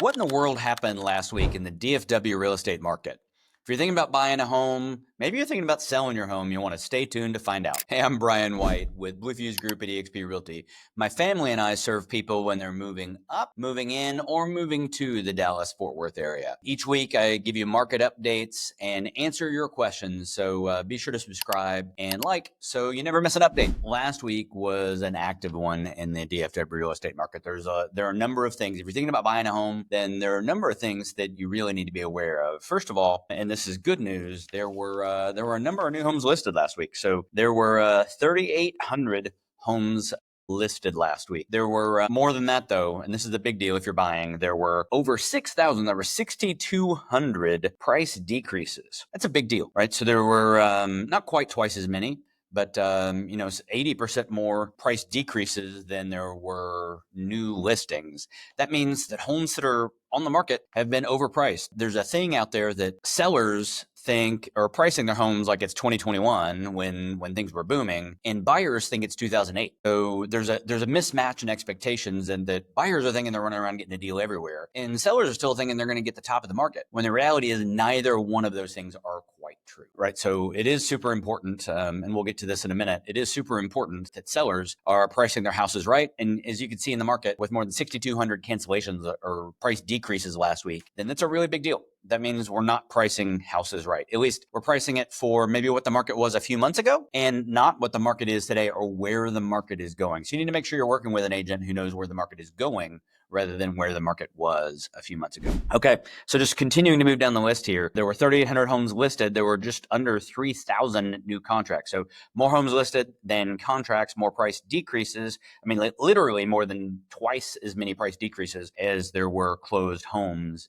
What in the world happened last week in the DFW real estate market? If you're thinking about buying a home, maybe you're thinking about selling your home, you want to stay tuned to find out. Hey, I'm Brian White with BlueFuse Group at eXp Realty. My family and I serve people when they're moving up, moving in, or moving to the Dallas-Fort Worth area. Each week, I give you market updates and answer your questions, so be sure to subscribe and like so you never miss an update. Last week was an active one in the DFW real estate market. There are a number of things. If you're thinking about buying a home, then there are a number of things that you really need to be aware of. First of all, and this is good news, there were a number of new homes listed last week. So there were 3,800 homes listed last week. There were more than that, though, and this is the big deal if you're buying. There were over 6,000. There were 6,200 price decreases. That's a big deal, right? So there were not quite twice as many, but 80% more price decreases than there were new listings. That means that homes that are on the market have been overpriced. There's a thing out there that sellers think are pricing their homes like it's 2021 when things were booming, and buyers think it's 2008. So there's a mismatch in expectations, and that buyers are thinking they're running around getting a deal everywhere, and sellers are still thinking they're going to get the top of the market, when the reality is neither one of those things are quite true, right? So it is super important, and we'll get to this in a minute. It is super important that sellers are pricing their houses right. And as you can see in the market, with more than 6,200 cancellations or price decreases last week, then that's a really big deal. That means we're not pricing houses right. At least we're pricing it for maybe what the market was a few months ago and not what the market is today or where the market is going. So you need to make sure you're working with an agent who knows where the market is going rather than where the market was a few months ago. Okay, so just continuing to move down the list here, there were 3,800 homes listed. There were just under 3,000 new contracts. So more homes listed than contracts, more price decreases. I mean, literally more than twice as many price decreases as there were closed homes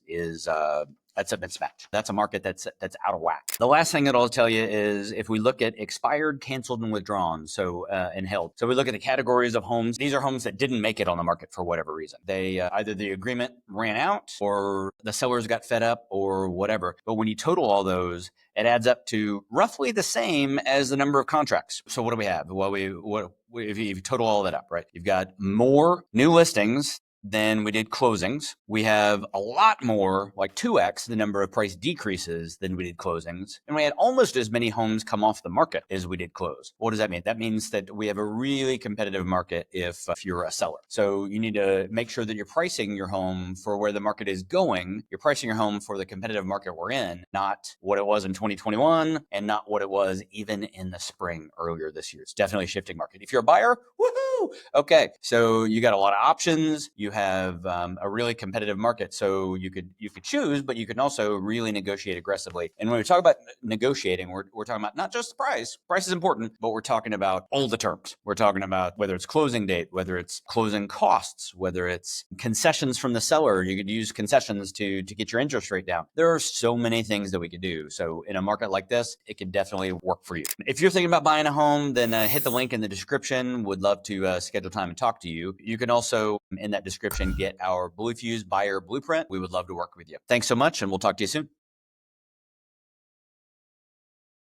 that's a mismatch. That's a market that's out of whack. The last thing that I'll tell you is if we look at expired, canceled, and withdrawn, and held. So we look at the categories of homes. These are homes that didn't make it on the market for whatever reason. They either the agreement ran out or the sellers got fed up or whatever. But when you total all those, it adds up to roughly the same as the number of contracts. So what do we have? Well, if you total all that up, right? You've got more new listings than we did closings. We have a lot more, like 2x the number of price decreases than we did closings. And we had almost as many homes come off the market as we did close. What does that mean? That means that we have a really competitive market if you're a seller. So you need to make sure that you're pricing your home for where the market is going. You're pricing your home for the competitive market we're in, not what it was in 2021 and not what it was even in the spring earlier this year. It's definitely a shifting market. If you're a buyer, woohoo! Okay, so you got a lot of options. You have a really competitive market, so you could choose, but you can also really negotiate aggressively. And when we talk about negotiating, we're talking about not just the price. Price is important, but we're talking about all the terms. We're talking about whether it's closing date, whether it's closing costs, whether it's concessions from the seller. You could use concessions to get your interest rate down. There are so many things that we could do. So in a market like this, it could definitely work for you. If you're thinking about buying a home, then hit the link in the description. Would love to schedule time and talk to you. You can also, in that description, get our BlueFuse Buyer Blueprint. We would love to work with you. Thanks so much, and we'll talk to you soon.